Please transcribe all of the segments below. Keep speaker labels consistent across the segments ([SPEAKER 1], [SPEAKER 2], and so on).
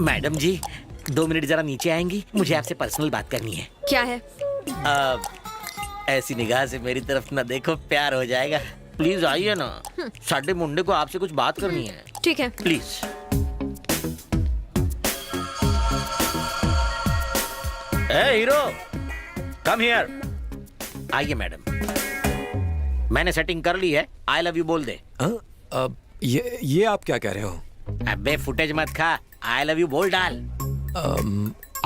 [SPEAKER 1] Madam जी 2 minute जरा नीचे आएंगी, मुझे आपसे पर्सनल बात करनी है।
[SPEAKER 2] क्या है?
[SPEAKER 1] ऐसी निगाह से मेरी तरफ ना देखो, प्यार हो जाएगा। प्लीज आइए ना, साडे मुंडे को आपसे कुछ बात करनी है।
[SPEAKER 2] ठीक है।
[SPEAKER 1] प्लीज। Hero come here. आइए मैडम, मैंने सेटिंग कर ली है, आई लव यू बोल दे।
[SPEAKER 3] ये आप क्या कह रहे हो?
[SPEAKER 1] अबे फुटेज मत खा, आई लव यू बोल डाल।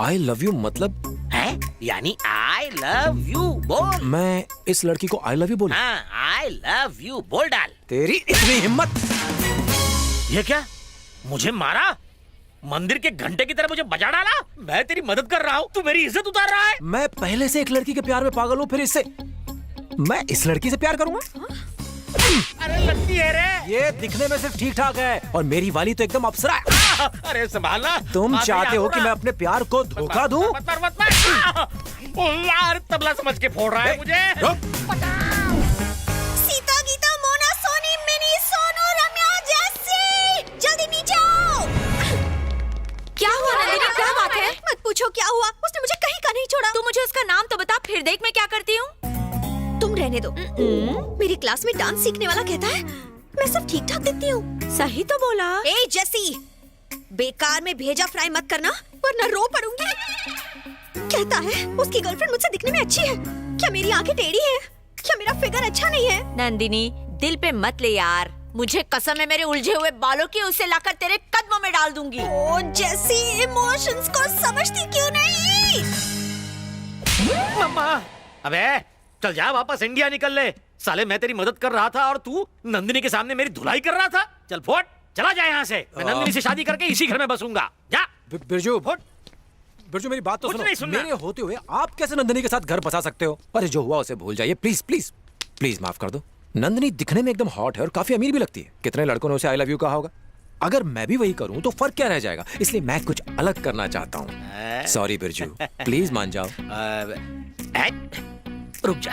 [SPEAKER 3] आई लव यू मतलब?
[SPEAKER 1] है यानी आई लव यू बोल।
[SPEAKER 3] मैं इस लड़की को आई लव यू बोलूं?
[SPEAKER 1] हाँ, आई लव यू बोल डाल।
[SPEAKER 3] तेरी इतनी हिम्मत!
[SPEAKER 1] ये क्या, मुझे मारा? मंदिर के घंटे की तरह मुझे बजा डाला? मैं तेरी मदद कर रहा हूँ, तू मेरी इज्जत उतार रहा है।
[SPEAKER 3] मैं पहले से एक लड़की के प्यार में पागल हूँ, फिर इससे मैं इस लड़की से प्यार करूंगा?
[SPEAKER 1] अरे लड़की है रे।
[SPEAKER 3] ये दिखने में सिर्फ ठीक ठाक है और मेरी वाली तो एकदम अप्सरा है।
[SPEAKER 1] अरे संभालना।
[SPEAKER 3] तुम चाहते हो कि मैं अपने प्यार को धोखा दूं?
[SPEAKER 1] मत यार, तबला समझ के फोड़ रहा है मुझे।
[SPEAKER 2] सीता गीता मोना सोनी मिनी सोनू रम्या जैसी, जल्दी नीचे आओ। क्या हुआ नंदिनी, क्या बात है? मत पूछो क्या हुआ, उसने मुझे कहीं का नहीं छोड़ा। तू मुझे उसका नाम तो बता, फिर देख मैं क्या करती हूँ। तुम रहने दो। मेरी क्लास में डांस सीखने वाला कहता है मैं सब ठीक ठाक दिखती हूँ। सही तो बोला। ए जैसी, बेकार में भेजा फ्राई मत करना वरना रो पड़ूंगी। कहता है उसकी गर्लफ्रेंड मुझसे दिखने में अच्छी है। क्या मेरी आंखें टेढ़ी हैं? क्या मेरा फिगर अच्छा नहीं है?
[SPEAKER 4] नंदिनी दिल पे मत ले यार, मुझे कसम है मेरे उलझे हुए बालों की, उसे लाकर तेरे कदमों में डाल दूंगी।
[SPEAKER 2] ओ जैसी, इमोशंस को समझती क्यों नहीं?
[SPEAKER 1] मम्मा, अबे चल जा, वापस इंडिया निकल ले। साले मैं तेरी मदद कर रहा था और तू नंदिनी के सामने मेरी धुलाई कर रहा था। चल फोट, चला जा यहाँ से। मैं नंदिनी से शादी करके इसी घर में बसूंगा। जा।
[SPEAKER 3] बिरजू, बिरजू मेरी बात तो सुनो। मेरे होते हुए आप कैसे नंदिनी के साथ घर बसा सकते हो? अरे जो हुआ उसे भूल जाइए, प्लीज प्लीज प्लीज माफ कर दो। नंदिनी दिखने में एकदम हॉट है और काफी अमीर भी लगती है। कितने लड़कों ने उसे आई लव यू कहा होगा। अगर मैं भी वही करूं तो फर्क क्या रह जाएगा? इसलिए मैं कुछ अलग करना चाहता हूँ। सॉरी बिरजू, प्लीज मान जाओ।
[SPEAKER 1] रुक जा।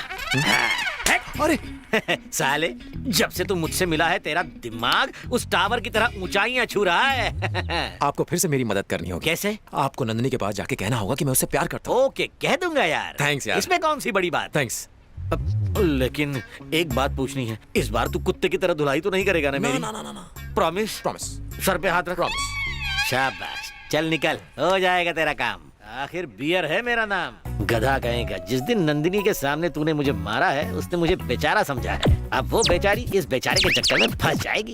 [SPEAKER 3] अरे
[SPEAKER 1] साले, जब से तू मुझसे मिला है तेरा दिमाग उस टावर की तरह ऊंचाइयां छू रहा है।
[SPEAKER 3] आपको फिर से मेरी मदद करनी होगी।
[SPEAKER 1] कैसे?
[SPEAKER 3] आपको नंदिनी के पास जाके कहना होगा कि मैं उससे प्यार करता हूँ।
[SPEAKER 1] ओके, कह दूंगा यार।
[SPEAKER 3] थैंक्स यार।
[SPEAKER 1] इसमें कौन सी बड़ी बात?
[SPEAKER 3] थैंक्स।
[SPEAKER 1] लेकिन एक बात पूछनी है, इस बार तू कुत्ते की तरह धुलाई तो नहीं करेगा ना मेरी?
[SPEAKER 3] ना ना ना ना।
[SPEAKER 1] प्रॉमिस?
[SPEAKER 3] प्रॉमिस।
[SPEAKER 1] सर पे हाथ रख। प्रॉमिस। शाबाश, चल निकल, हो जाएगा तेरा काम। आखिर बियर है मेरा नाम। गधा कहेगा, जिस दिन नंदिनी के सामने तूने मुझे मारा है उसने मुझे बेचारा समझा है। अब वो बेचारी इस बेचारे के चक्कर में फंस जाएगी।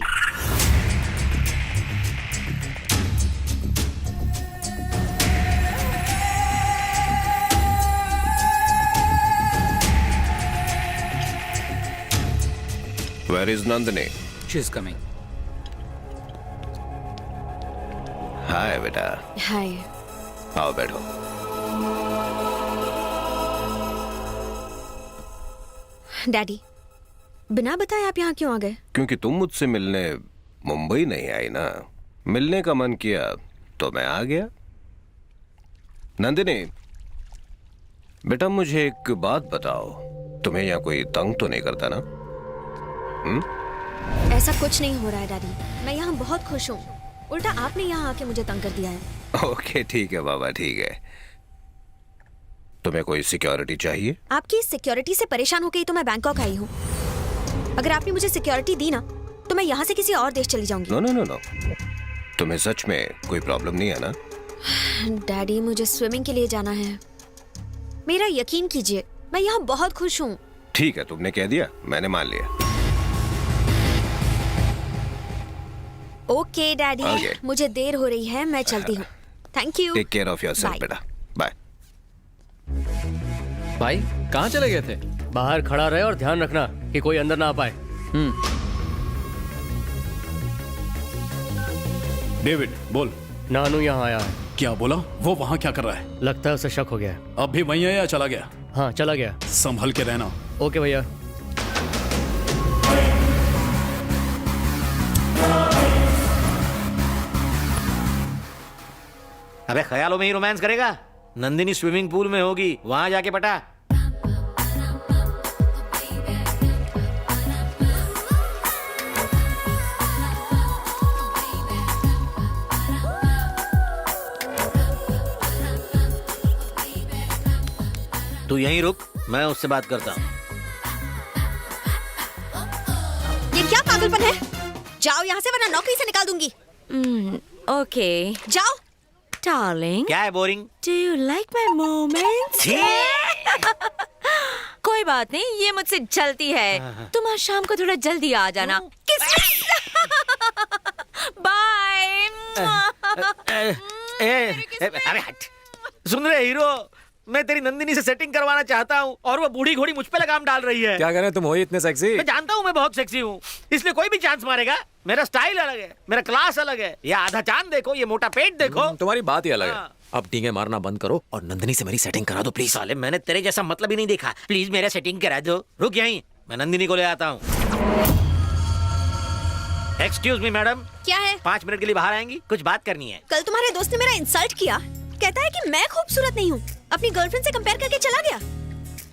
[SPEAKER 5] Where is Nandini?
[SPEAKER 6] She is coming.
[SPEAKER 5] हाय बेटा।
[SPEAKER 2] हाय।
[SPEAKER 5] आओ बैठो।
[SPEAKER 2] डैडी, बिना बताए आप यहाँ क्यों आ गए?
[SPEAKER 5] क्योंकि तुम मुझसे मिलने मुंबई नहीं आई ना, मिलने का मन किया तो मैं आ गया। नंदिनी बेटा, मुझे एक बात बताओ, तुम्हें यहाँ कोई तंग तो नहीं करता ना?
[SPEAKER 2] ऐसा कुछ नहीं हो रहा है डैडी, मैं यहाँ बहुत खुश हूँ। उल्टा आपने यहाँ आके मुझे तंग कर दिया है।
[SPEAKER 5] ओके ठीक है बाबा, ठीक है। तुम्हें कोई सिक्योरिटी चाहिए?
[SPEAKER 2] आपकी सिक्योरिटी से परेशान होकर ही तो मैं बैंकॉक आई हूँ। अगर आपने मुझे सिक्योरिटी दी ना तो मैं यहाँ से किसी और देश चली जाऊंगी।
[SPEAKER 5] नो नो नो नो, तुम्हें सच में कोई प्रॉब्लम नहीं है ना?
[SPEAKER 2] डैडी, मुझे स्विमिंग के लिए जाना है। मेरा यकीन कीजिए, मैं यहाँ बहुत खुश हूँ।
[SPEAKER 5] ठीक है, तुमने कह दिया, मैंने मान लिया।
[SPEAKER 2] Okay daddy,
[SPEAKER 5] Okay.
[SPEAKER 2] मुझे देर हो रही है, मैं चलती हूँ। Thank you.
[SPEAKER 5] Take care of yourself
[SPEAKER 2] Bye.
[SPEAKER 5] बेटा, बाय।
[SPEAKER 6] भाई कहाँ चले गए थे?
[SPEAKER 7] बाहर खड़ा रहे और ध्यान रखना कि कोई अंदर ना आ पाए।
[SPEAKER 8] डेविड बोल।
[SPEAKER 7] नानू यहाँ आया है।
[SPEAKER 8] क्या बोला? वो वहाँ क्या कर रहा है?
[SPEAKER 7] लगता है उसे शक हो गया है।
[SPEAKER 8] अब भी वहीं है या चला गया?
[SPEAKER 7] हाँ चला गया।
[SPEAKER 8] संभल के रहना।
[SPEAKER 7] ओके भैया।
[SPEAKER 1] अबे ख्यालों में ही रोमांस करेगा? नंदिनी स्विमिंग पूल में होगी, वहां जाके पटा। तू यहीं रुक, मैं उससे बात करता हूँ।
[SPEAKER 2] ये क्या पागलपन है? जाओ यहाँ से वरना नौकरी से निकाल दूंगी।
[SPEAKER 4] ओके
[SPEAKER 2] जाओ।
[SPEAKER 4] डार्लिंग,
[SPEAKER 1] क्या है boring?
[SPEAKER 4] Do you like my moments? कोई बात नहीं, ये मुझसे चलती है। तुम आज शाम को थोड़ा जल्दी आ जाना। किस बाय।
[SPEAKER 1] अरे हट। सुन रहे हीरो, मैं तेरी नंदिनी से सेटिंग करवाना चाहता हूँ और वो बूढ़ी घोड़ी मुझ पे लगाम डाल रही है।
[SPEAKER 3] क्या करें, तुम हो ही इतने सेक्सी।
[SPEAKER 1] मैं जानता हूँ मैं बहुत सेक्सी हूँ, इसलिए कोई भी चांस मारेगा। मेरा स्टाइल अलग है, मेरा क्लास अलग है। ये आधा चांद देखो, ये मोटा पेट देखो।
[SPEAKER 3] तुम्हारी बात ही अलग है।
[SPEAKER 1] हाँ।
[SPEAKER 3] अब डींगे मारना बंद करो और नंदिनी से मेरी सेटिंग करा दो प्लीज।
[SPEAKER 1] साले, मैंने तेरे जैसा मतलब ही नहीं देखा। प्लीज मेरा सेटिंग करा दो। रुक यहीं, मैं नंदिनी को ले आता हूँ। एक्सक्यूज मी मैडम,
[SPEAKER 2] क्या है?
[SPEAKER 1] 5 मिनट के लिए बाहर आएंगी? कुछ बात करनी है।
[SPEAKER 2] कल तुम्हारे दोस्त ने मेरा इंसल्ट किया, कहता है कि मैं खूबसूरत नहीं हूँ, अपनी गर्लफ्रेंड से कंपेयर करके चला गया।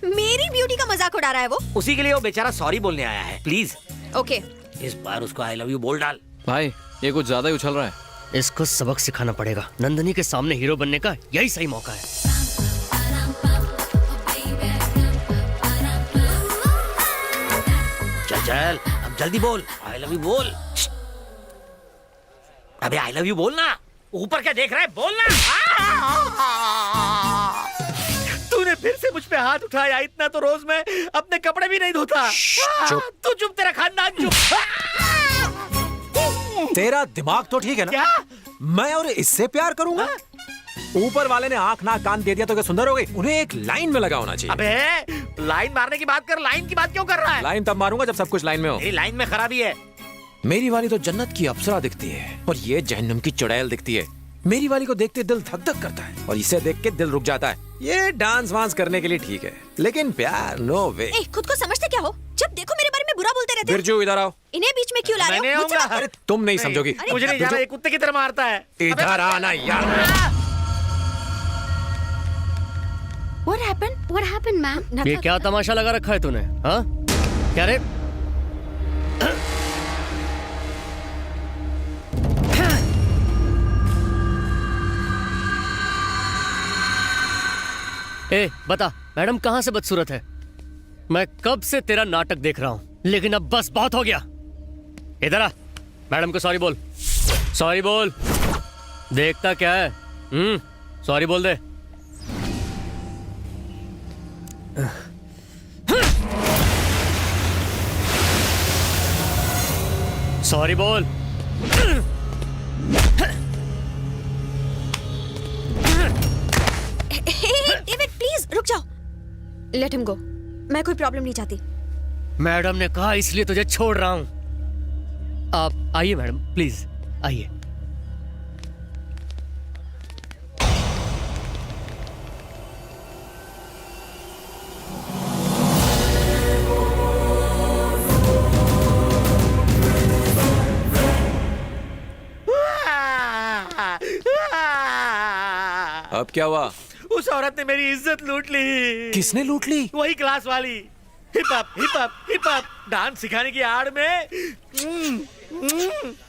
[SPEAKER 2] मेरी ब्यूटी का मजाक उड़ा रहा है वो।
[SPEAKER 1] उसी के लिए वो बेचारा सॉरी बोलने आया है। Please
[SPEAKER 2] okay.
[SPEAKER 1] इस बार उसको आई लव यू बोल डाल।
[SPEAKER 6] भाई ये कुछ ज्यादा ही उछल रहा है।
[SPEAKER 7] इसको सबक सिखाना पड़ेगा। नंदिनी के सामने हीरो बनने का यही सही मौका है।
[SPEAKER 1] चल चल, अब जल्दी बोल। आई लव यू बोल। अबे आई लव यू बोलना। ऊपर क्या देख रहा है, बोलना। तूने फिर से मुझ पे हाथ उठाया। इतना तो रोज मैं अपने कपड़े भी नहीं धोता।
[SPEAKER 3] चुप।
[SPEAKER 1] तू चुप, तेरा खानदान चुप।
[SPEAKER 3] तेरा दिमाग तो ठीक है ना?
[SPEAKER 1] क्या?
[SPEAKER 3] मैं और इससे प्यार करूंगा? ऊपर वाले ने आंख नाक कान दे दिया तो क्या सुंदर हो गई? उन्हें एक लाइन में लगा होना चाहिए।
[SPEAKER 1] अबे लाइन मारने की बात कर, लाइन की बात क्यों कर रहा है?
[SPEAKER 3] लाइन तब मारूंगा जब सब कुछ लाइन में हो।
[SPEAKER 1] मेरी लाइन में खराबी है।
[SPEAKER 3] मेरी वाली तो जन्नत की अप्सरा दिखती है और ये जहन्नम की चुड़ैल दिखती है। मेरी वाली को देखते दिल धक धक करता है और इसे देख के दिल रुक जाता है। ये डांस वांस करने के लिए ठीक है, लेकिन प्यार नो वे।
[SPEAKER 2] ए, खुद को समझते क्या हो? जब देखो मेरे बारे में बुरा बोलते रहते हो।
[SPEAKER 3] बिरजू इधर आओ।
[SPEAKER 2] इन्हें बीच में क्यों ला रहे
[SPEAKER 1] मैं नहीं
[SPEAKER 2] हो? मुझसे
[SPEAKER 1] आऊंगा।
[SPEAKER 2] बात करो।
[SPEAKER 3] अरे तुम नहीं समझोगी।
[SPEAKER 1] मुझे नहीं जाना, ये कुत्ते की तरह मारता है।
[SPEAKER 3] इधर आना यार।
[SPEAKER 2] What happened? What happened, ma'am?
[SPEAKER 7] ये क्या तमाशा लगा रखा है तूने? हाँ, क्या रे? ए, बता मैडम कहाँ से बदसूरत है? मैं कब से तेरा नाटक देख रहा हूँ, लेकिन अब बस बहुत हो गया। इधर आ, मैडम को सॉरी बोल। सॉरी बोल। देखता क्या है? सॉरी बोल दे। सॉरी बोल।
[SPEAKER 2] डेविड प्लीज रुक जाओ। Let him go. मैं कोई प्रॉब्लम नहीं चाहती।
[SPEAKER 7] मैडम ने कहा इसलिए तुझे छोड़ रहा हूं। आप आइए मैडम, प्लीज आइए।
[SPEAKER 3] अब क्या हुआ?
[SPEAKER 1] उस औरत ने मेरी इज्जत लूट ली।
[SPEAKER 3] किसने लूट ली?
[SPEAKER 1] वही क्लास वाली। Hip hop hip hop hip hop dance सिखाने की आड़ में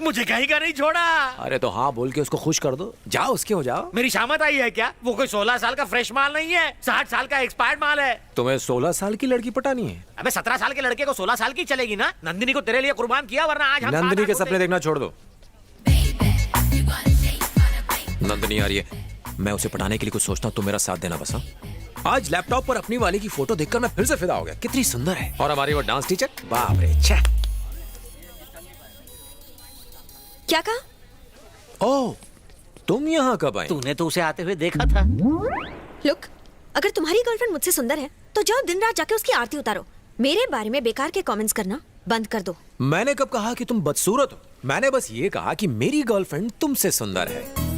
[SPEAKER 1] मुझे कहीं का नहीं छोड़ा।
[SPEAKER 3] अरे तो हाँ बोल के उसको खुश कर दो। जाओ उसके हो जाओ।
[SPEAKER 1] मेरी शामत आई है क्या? वो कोई 16 साल का फ्रेश माल नहीं है, 60 साल का एक्सपायर्ड माल है।
[SPEAKER 3] तुम्हें 16 साल की लड़की पटानी है?
[SPEAKER 1] अबे 17 साल के लड़के को 16 साल की चलेगी ना? नंदिनी को तेरे लिए कुर्बान किया, वरना आज हम
[SPEAKER 3] नंदिनी के
[SPEAKER 1] साथ
[SPEAKER 3] सपने देखना छोड़ दो। नंदिनी आ रही है, मैं उसे पटाने के लिए कुछ सोचता हूँ, तुम मेरा साथ देना बस। हाँ? आज लैपटॉप पर अपनी वाली की फोटो देखकर मैं फिर से फिदा हो गया। कितनी सुंदर है। और हमारी वो डांस टीचर, बाप रे छे।
[SPEAKER 2] क्या कहा?
[SPEAKER 3] ओह, तुम यहाँ कब आई?
[SPEAKER 1] तूने तो उसे आते हुए देखा था।
[SPEAKER 2] लुक, अगर तुम्हारी गर्लफ्रेंड मुझसे सुंदर है तो जाओ दिन रात जाके उसकी आरती उतारो। मेरे बारे में बेकार के कमेंट्स करना बंद कर दो।
[SPEAKER 3] मैंने कब कहा कि तुम बदसूरत हो? मैंने बस ये कहा कि मेरी गर्लफ्रेंड तुमसे सुंदर है।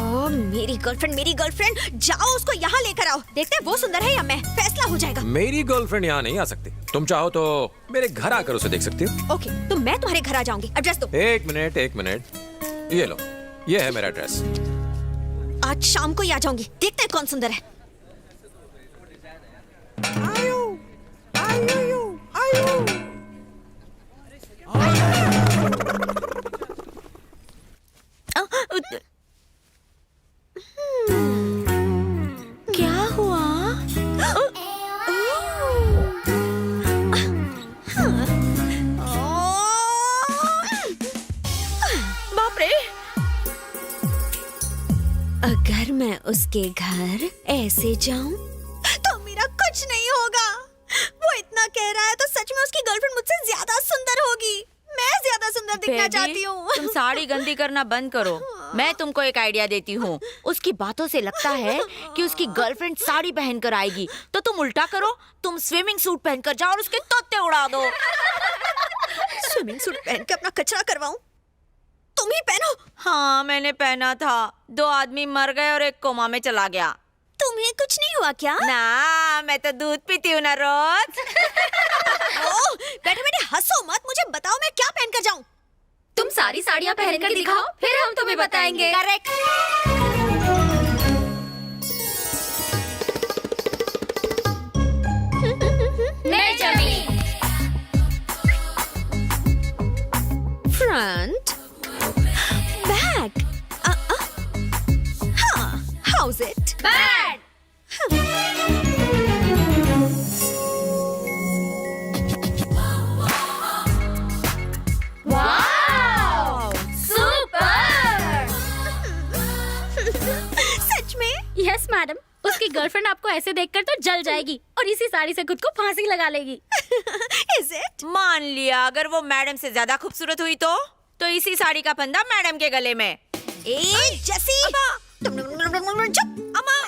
[SPEAKER 2] ओह, मेरी गर्लफ्रेंड, जाओ उसको यहाँ लेकर आओ। देखते हैं वो सुंदर है या मैं, फैसला हो जाएगा।
[SPEAKER 3] मेरी गर्लफ्रेंड यहाँ नहीं आ सकती। तुम चाहो तो मेरे घर आकर उसे देख सकती हो।
[SPEAKER 2] ओके, तो मैं तुम्हारे घर आ जाऊंगी। एड्रेस दो।
[SPEAKER 3] एक मिनट, ये लो, ये है मेरा एड्रेस।
[SPEAKER 2] आज शाम को ही आ जाऊंगी। देखते हैं कौन सुंदर है।
[SPEAKER 4] क्या हुआ?
[SPEAKER 2] अगर मैं उसके घर ऐसे जाऊं तो मेरा कुछ नहीं होगा। वो इतना कह रहा है तो सच में उसकी गर्लफ्रेंड मुझसे ज्यादा सुंदर होगी। मैं ज्यादा सुंदर दिखना
[SPEAKER 4] बेबी,
[SPEAKER 2] चाहती हूँ।
[SPEAKER 4] तुम साड़ी गंदी करना बंद करो। मैं तुमको एक आइडिया देती हूँ। उसकी बातों से लगता है कि उसकी गर्लफ्रेंड साड़ी पहनकर आएगी, तो तुम उल्टा करो, तुम स्विमिंग सूट पहनकर जाओ और उसके तोते उड़ा दो।
[SPEAKER 2] स्विमिंग सूट पहन के अपना कचरा करवाऊं? तुम ही पहनो।
[SPEAKER 4] हाँ, मैंने पहना था। 2 आदमी मर गए और एक कोमा में चला गया।
[SPEAKER 2] तुम्हें कुछ नहीं हुआ क्या?
[SPEAKER 4] ना, मैं तो दूध पीती हूँ ना रोज।
[SPEAKER 2] बैठे बैठे हंसो मत, मुझे बताओ मैं क्या पहन कर जाऊं?
[SPEAKER 9] तुम सारी साड़ियाँ पहनकर दिखाओ, फिर हम तुम्हें बताएंगे।
[SPEAKER 4] करेक्ट।
[SPEAKER 9] नई जमीन।
[SPEAKER 2] फ्रंट, बैक, हाँ, how's it?
[SPEAKER 9] Bad. Wow, super.
[SPEAKER 2] सच में?
[SPEAKER 9] यस मैडम, उसकी गर्लफ्रेंड आपको ऐसे देखकर तो जल जाएगी और इसी साड़ी से खुद को फांसी लगा लेगी।
[SPEAKER 2] Is it?
[SPEAKER 4] मान लिया अगर वो मैडम से ज्यादा खूबसूरत हुई तो इसी साड़ी का फंदा मैडम के गले में।
[SPEAKER 2] ए जैसी, चुप। अम्मा,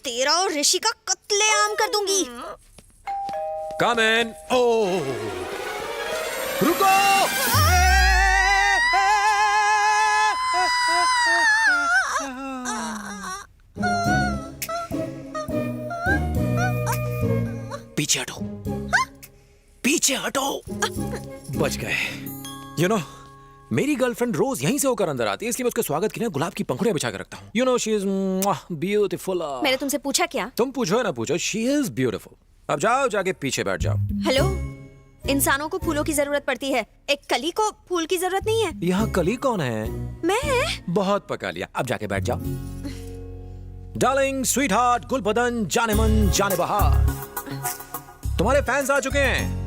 [SPEAKER 2] तेरा और ऋषि का कत्लेआम कर दूंगी।
[SPEAKER 3] कम इन। ओह, रुको। पीछे हटो, पीछे हटो। बच गए। यू नो, मेरी गर्लफ्रेंड रोज यहीं से होकर अंदर आती है, इसलिए मैं उसके स्वागत के लिए गुलाब की पंखुड़ियां बिछा कर रखता हूँ। You know, she is beautiful.
[SPEAKER 2] मैंने तुमसे पूछा क्या?
[SPEAKER 3] तुम पूछो या ना पूछो, शी इज ब्यूटीफुल। अब जाओ, जाके पीछे बैठ जाओ।
[SPEAKER 2] हेलो, इंसानों को फूलों की जरूरत पड़ती है, एक कली को फूल की जरूरत नहीं है।
[SPEAKER 3] यहाँ कली कौन है?
[SPEAKER 2] मैं?
[SPEAKER 3] बहुत पका लिया, अब जाके बैठ जाओ। डार्लिंग, स्वीट हार्ट, गुल बदन, जाने मन जाने बहार, तुम्हारे फैंस आ चुके हैं।